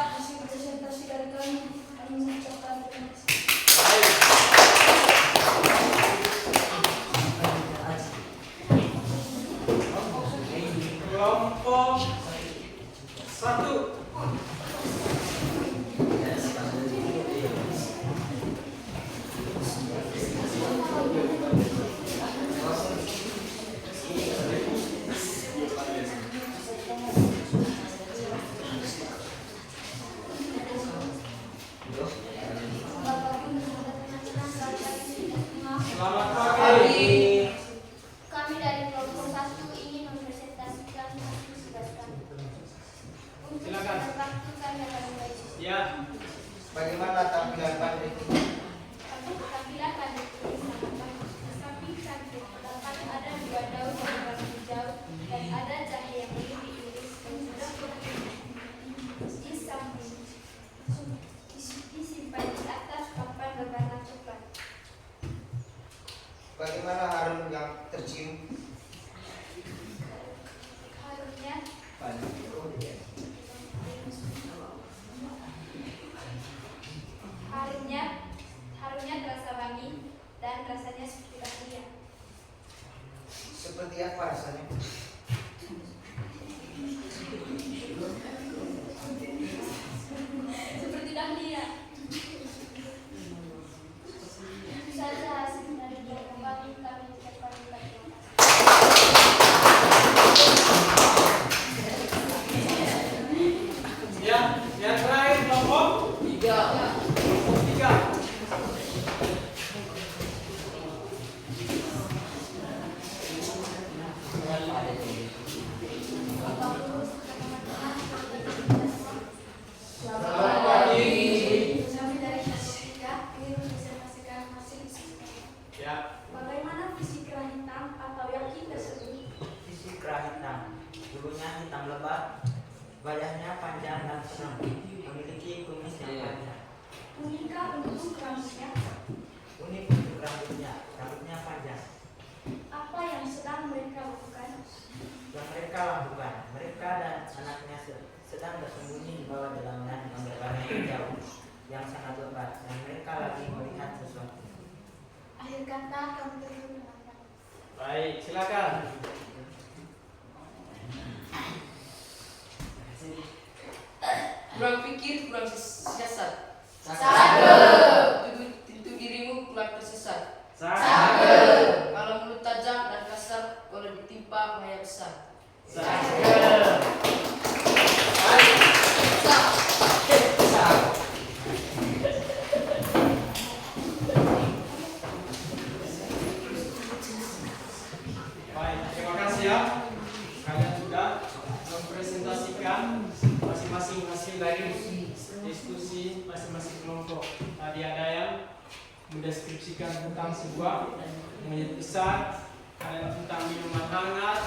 waktu kami akan mulai sesi. Ya, Bagaimana tampilan pandai ini? Tampilan pada ini sangat bagus. Tetapi cantik. Terdapat ada 2 daun yang berwarna hijau dan ada jahe yang belum diiris dan sudah disimpan di atas papan berwarna coklat. Bagaimana harum yang tercium? Harumnya terasa wangi dan rasanya seperti dahlia. Seperti apa rasanya? Seperti dahlia. Itu saja hasil dari kembali kami ucapkan terima kasih. ya, yang terakhir kelompok 3. Selamat pagi. Kami dari kelompok 3 ingin mempresentasikan hasil diskusi kami. Ya, Bagaimana fisik kerah hitam atau yakin tersebut? Fisik kerah hitam, bulunya hitam lebat, wajahnya panjang dan senang, memiliki kumis yang panjang. Unikah bentuk rambutnya? Unik untuk rambutnya panjang. Apa yang sedang mereka lakukan? Yang mereka lakukan, mereka dan anaknya sedang bersembunyi di bawah delangnan yang berwarna hijau yang sangat lebat dan mereka lagi melihat sesuatu. Akhir kata kami terima. baik, silakan. Kurang pikir, kurang siasat. Tentu dirimu kurang tersesat. Kalau mulut tajam dan kasar, kalau ditimpa bahaya besar. Baik, terima kasih ya. Kalian sudah mempresentasikan masing-masing hasil dari diskusi masing-masing kelompok. Tadi ada yang mendeskripsikan tentang sebuah monyet besar, ada tentang minuman hangat,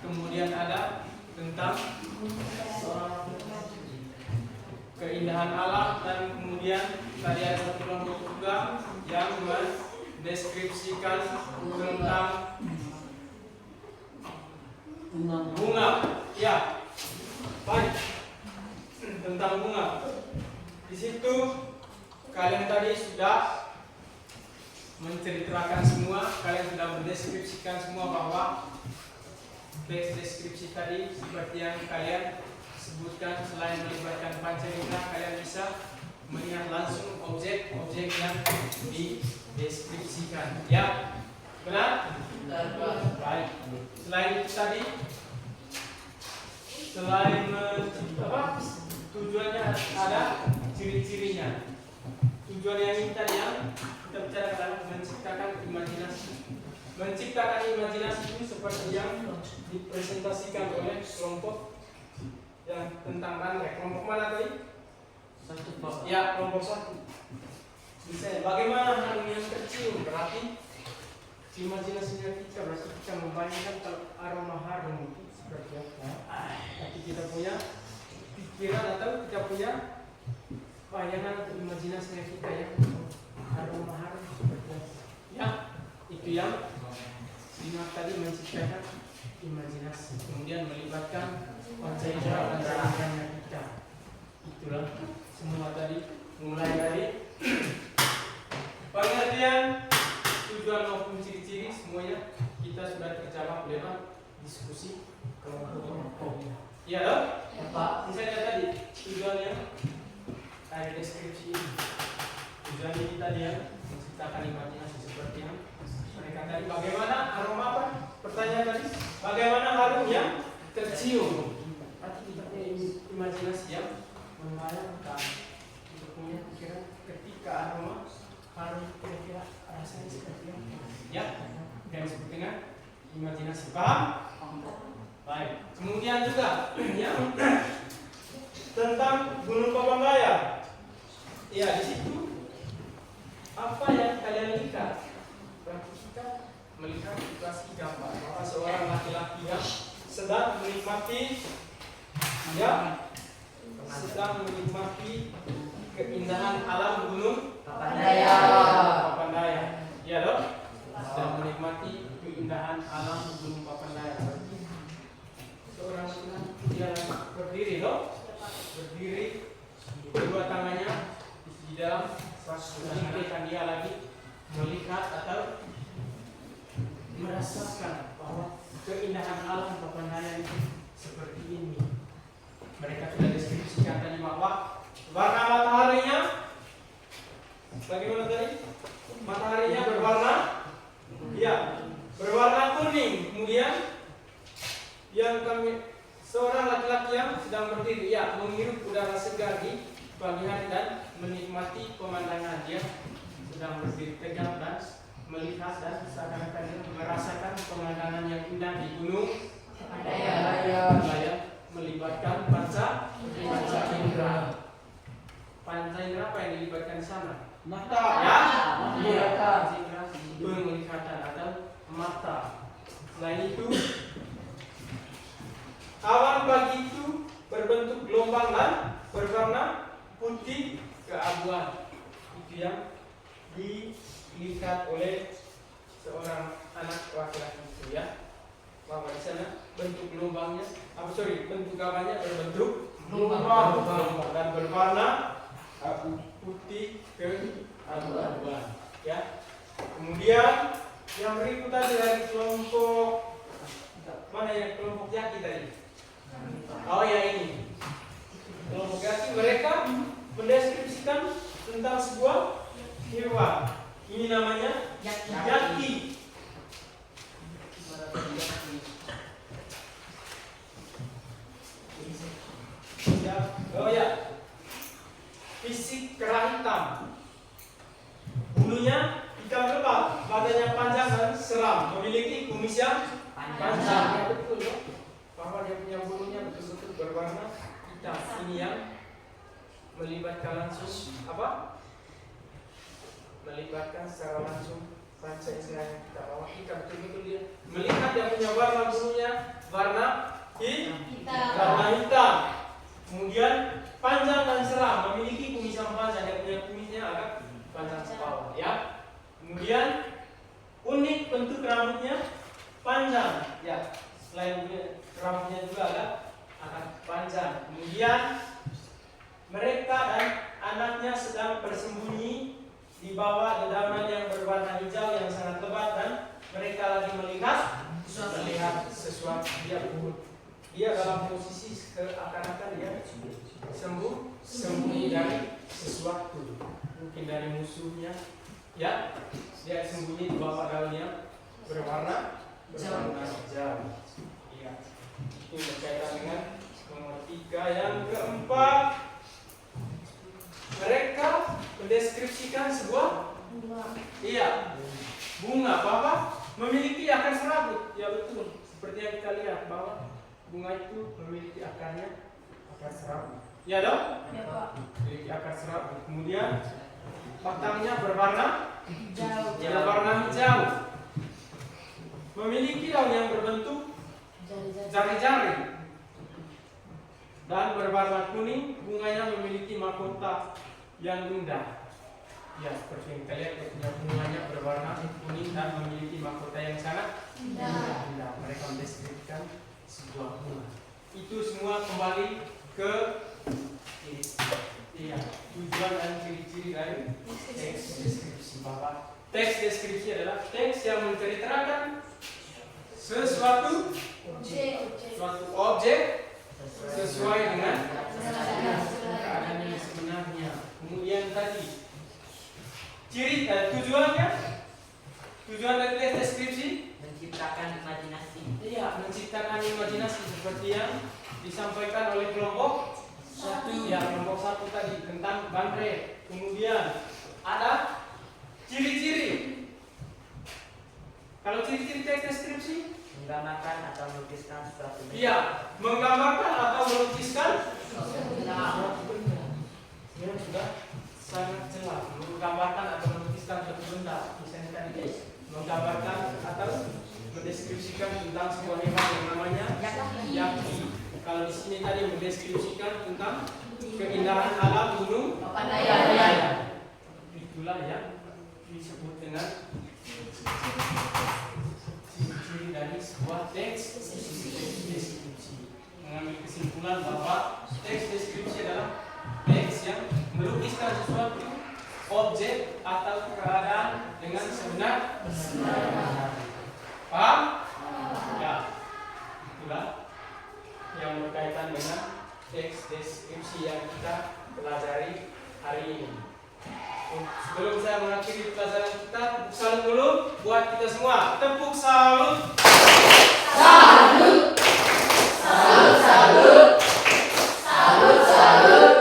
kemudian ada tentang keindahan alam, dan kemudian tadi ada satu kelompok juga yang mendeskripsikan tentang bunga. Ya, baik, tentang bunga. Di situ kalian tadi sudah menceritakan semua, kalian sudah mendeskripsikan semua bahwa teks deskripsi tadi seperti yang kalian sebutkan, selain melibatkan pancerita, kalian bisa melihat langsung objek-objek yang dideskripsikan. Ya, benar? Baik. Selain itu tadi, selain tujuannya ada ciri-cirinya. Tujuan yang ini tadi yang kita bicarakan adalah menciptakan imajinasi. Menciptakan imajinasi itu seperti yang dipresentasikan oleh kelompok yang tentang bangkai. Kelompok mana tadi? Ya, kelompok 1. Bisa. Bagaimana harum yang tercium? Berarti imajinasinya kita berarti kita membayangkan kalau aroma harum itu seperti apa. Tapi kita punya pikiran atau kita punya bayangan atau imajinasinya kita ya, aroma harum seperti apa. Ya, itu yang Simak tadi menciptakan imajinasi, kemudian melibatkan pancerita dan pikirannya kita. Itulah semua tadi, mulai dari pengertian, tujuan maupun ciri-ciri, semuanya kita sudah terjawab lewat diskusi kelompok. Iya dong? Ya, Pak. Misalnya tadi tujuannya ada deskripsi ini. Tujuannya kita dia menciptakan imajinasi seperti yang mereka tadi. Bagaimana aroma apa? Pertanyaan tadi. Bagaimana harum yang tercium? Berarti kita punya imajinasi yang membayangkan, kita punya pikiran ketika aroma harum kira-kira rasanya seperti apa? Ya, dan disebut dengan imajinasi. Paham? Baik. Kemudian juga yang tentang Gunung Papandayan. Iya, di situ apa yang kalian lihat? Berarti kita melihat situasi gambar bahwa seorang laki-laki yang sedang menikmati keindahan alam Gunung Papandayan. Iya dong? Sedang menikmati keindahan alam Gunung Papandayan. Seorang laki-laki dia berdiri dong? Berdiri, kedua tangannya di dalam dan dia lagi melihat atau merasakan bahwa keindahan alam Papandayan seperti ini. Mereka sudah deskripsikan tadi bahwa warna mataharinya bagaimana tadi? Mataharinya berwarna kuning. Kemudian seorang laki-laki yang sedang berdiri menghirup udara segar di pagi hari dan menikmati pemandangan. Dia sedang berdiri tegak dan melihat dan seakan-akan dia merasakan pemandangan yang indah di Gunung Papandayan melibatkan panca indera. Panca indera apa yang dilibatkan di sana? Mata. Panca indera penglihatan atau mata. Selain itu, awan pagi itu berbentuk gelombang dan berwarna putih keabuan. Itu yang dilihat oleh seorang anak laki-laki itu ya. Bahwa di sana bentuk gelombangnya, bentuk awannya berbentuk gelombang dan berwarna putih keabuan. Ya. Kemudian yang berikutnya dari kelompok mana ya, kelompok Yaki tadi? Oh ya, ini kelompok Yaki, mereka mendeskripsikan tentang sebuah hewan. Ini namanya Yaki. Oh ya, fisik kerah hitam, bulunya hitam lebat, badannya panjang dan seram, memiliki kumis yang panjang. Ya, betul ya, bahwa dia punya bulunya betul-betul berwarna hitam. Ini yang melibatkan langsung apa? Melibatkan secara langsung panca indera kita, bahwa kita betul-betul dia melihat dia punya warna bulunya warna hitam. Kemudian panjang dan seram, memiliki kumis yang panjang, dia punya kumisnya agak panjang ke bawah ya. Kemudian unik, bentuk rambutnya panjang ya. Selain rambutnya juga agak panjang. Kemudian mereka dan anaknya sedang bersembunyi di bawah dedaunan yang berwarna hijau yang sangat lebat dan mereka lagi melihat sesuatu. Dia dalam posisi seakan-akan dia sembunyi dari sesuatu, mungkin dari musuhnya ya. Dia sembunyi di bawah daun yang berwarna hijau. Iya. Itu berkaitan dengan nomor 3. Yang keempat, mereka mendeskripsikan sebuah bunga bahwa memiliki akar serabut. Ya betul, seperti yang kita lihat bahwa bunga itu memiliki akar serabut. Ya dong? Ya Pak. Memiliki akar serabut. Kemudian batangnya berwarna hijau. Memiliki daun yang berbentuk jari-jari dan berwarna kuning. Bunganya memiliki mahkota yang indah. Ya, seperti yang kita lihat, punya bunganya berwarna kuning dan memiliki mahkota yang sangat indah. Mereka mendeskripsikan sebuah bunga. Itu semua kembali ke tujuan dan ciri-ciri dari teks deskripsi. Bahwa teks deskripsi adalah teks yang menceritakan suatu objek sesuai dengan keadaan yang sebenarnya. Kemudian tadi tujuan dari teks deskripsi menciptakan imajinasi. Iya, menciptakan imajinasi seperti yang disampaikan oleh kelompok 1. Ya, kelompok 1 tadi tentang Bandre. Kemudian ada ciri-ciri. Kalau ciri-ciri teks deskripsi, Menggambarkan atau melukiskan suatu benda. iya, menggambarkan atau melukiskan suatu benda. sebuah hewan yang namanya yaki. Kalau di sini tadi mendeskripsikan tentang keindahan alam gunung Papandayan. Itulah yang disebut dengan ciri-ciri dari sebuah teks deskripsi. Mengambil kesimpulan bahwa teks deskripsi adalah teks yang melukiskan sesuatu objek atau keadaan dengan sebenar. Paham? Ya, itulah yang berkaitan dengan teks deskripsi yang kita pelajari hari ini. Sebelum saya mengakhiri pelajaran kita, tepuk salut dulu buat kita semua. Tepuk salut. Salut. Salut, salut. Salut, salut.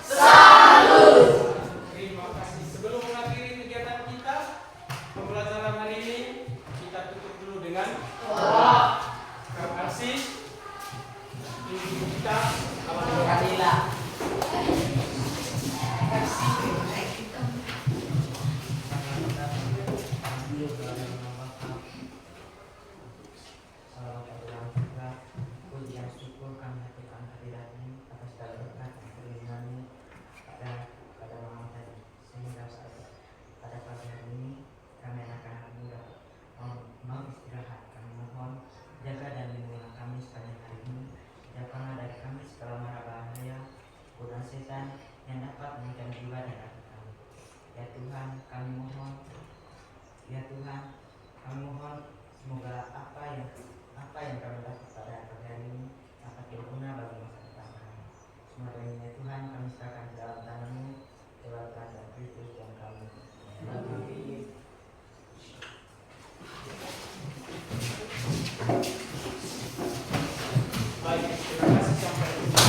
Salut. Terima kasih. Sebelum mengakhiri kegiatan kita, pembelajaran hari ini, kita tutup dulu dengan doa. Terima kasih. Ini kita Alhamdulillah. Puji dan syukur kami haturkan kehadiratmu atas segala berkat dan perlindunganmu pada malam tadi, sehingga pada pagi hari ini kami anak-anak muda mau istirahat. Kami mohon jaga dan lindungilah kami sepanjang hari ini. Jauhkanlah dari kami segala mara bahaya, godaan setan yang dapat mengancam jiwa dan hati kami. Ya Tuhan, kami mohon semoga apa yang kami dapat pada pagi hari ini dapat berguna bagi masa depan kami. Semoga ini ya Tuhan kami serahkan ke dalam tangan-Mu, lewat Tuhan Kristus yang kami. Amin. baik. Terima kasih sampai jumpa.